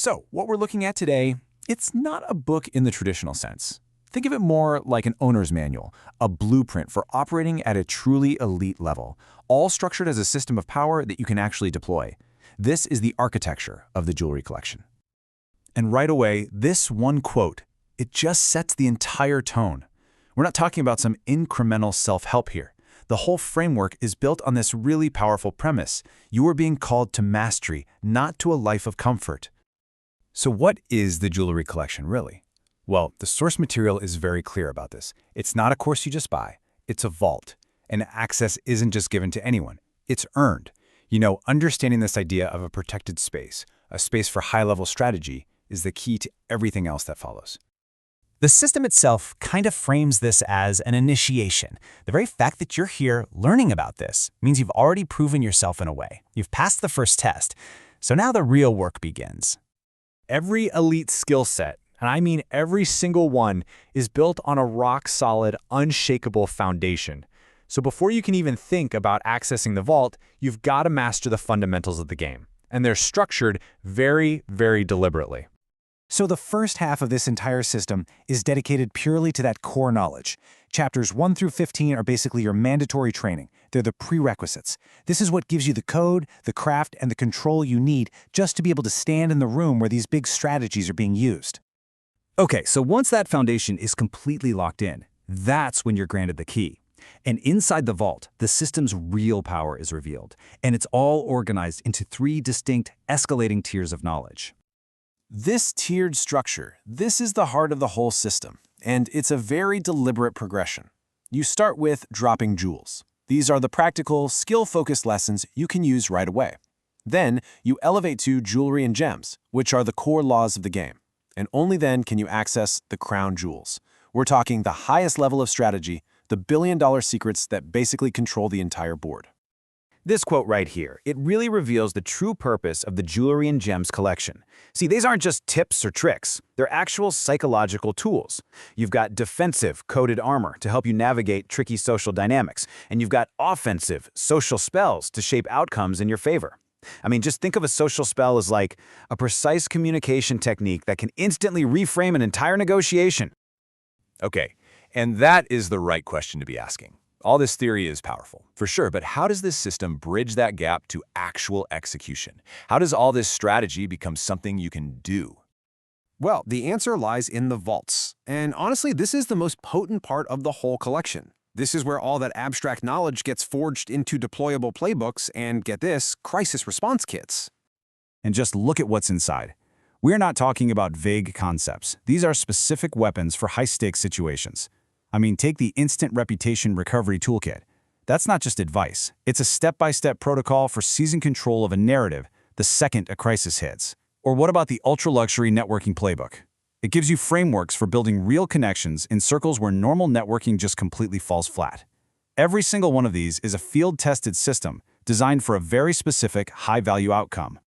So, what we're looking at today, it's not a book in the traditional sense. Think of it more like an owner's manual, a blueprint for operating at a truly elite level, all structured as a system of power that you can actually deploy. This is the architecture of the jewelry collection. And right away, this one quote, it just sets the entire tone. We're not talking about some incremental self-help here. The whole framework is built on this really powerful premise. You are being called to mastery, not to a life of comfort. So what is the jewelry collection really? Well, the source material is very clear about this. It's not a course you just buy. It's a vault. And access isn't just given to anyone. It's earned. Understanding this idea of a protected space, a space for high-level strategy, is the key to everything else that follows. The system itself kind of frames this as an initiation. The very fact that you're here learning about this means you've already proven yourself in a way. You've passed the first test. So now the real work begins. Every elite skill set, and I mean every single one, is built on a rock-solid, unshakable foundation. So before you can even think about accessing the vault, you've got to master the fundamentals of the game. And they're structured very, very deliberately. So the first half of this entire system is dedicated purely to that core knowledge. Chapters 1 through 15 are basically your mandatory training. They're the prerequisites. This is what gives you the code, the craft, and the control you need just to be able to stand in the room where these big strategies are being used. Okay, so once that foundation is completely locked in, that's when you're granted the key. And inside the vault, the system's real power is revealed, and it's all organized into 3 distinct, escalating tiers of knowledge. This tiered structure, this is the heart of the whole system, and it's a very deliberate progression. You start with dropping jewels. These are the practical, skill-focused lessons you can use right away. Then, you elevate to jewelry and gems, which are the core laws of the game. And only then can you access the crown jewels. We're talking the highest level of strategy, the billion-dollar secrets that basically control the entire board. This quote right here, it really reveals the true purpose of the Jewelry and Gems collection. See, these aren't just tips or tricks. They're actual psychological tools. You've got defensive, coded armor to help you navigate tricky social dynamics, and you've got offensive, social spells to shape outcomes in your favor. I mean, just think of a social spell as like a precise communication technique that can instantly reframe an entire negotiation. Okay, and that is the right question to be asking. All this theory is powerful, for sure, but how does this system bridge that gap to actual execution? How does all this strategy become something you can do? Well, the answer lies in the vaults. And honestly, this is the most potent part of the whole collection. This is where all that abstract knowledge gets forged into deployable playbooks and, get this, crisis response kits. And just look at what's inside. We're not talking about vague concepts. These are specific weapons for high-stakes situations. I mean, take the Instant Reputation Recovery Toolkit. That's not just advice. It's a step-by-step protocol for seizing control of a narrative the second a crisis hits. Or what about the ultra-luxury networking playbook? It gives you frameworks for building real connections in circles where normal networking just completely falls flat. Every single one of these is a field-tested system designed for a very specific, high-value outcome.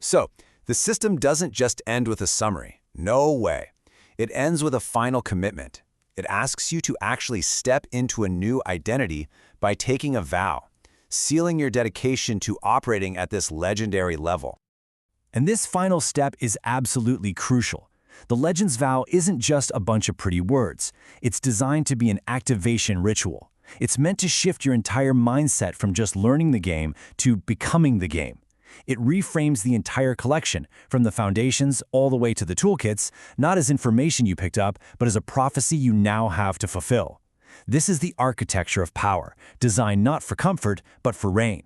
So, the system doesn't just end with a summary. No way. It ends with a final commitment. It asks you to actually step into a new identity by taking a vow, sealing your dedication to operating at this legendary level. And this final step is absolutely crucial. The Legends Vow isn't just a bunch of pretty words. It's designed to be an activation ritual. It's meant to shift your entire mindset from just learning the game to becoming the game. It reframes the entire collection, from the foundations all the way to the toolkits, not as information you picked up, but as a prophecy you now have to fulfill. This is the architecture of power, designed not for comfort, but for reign.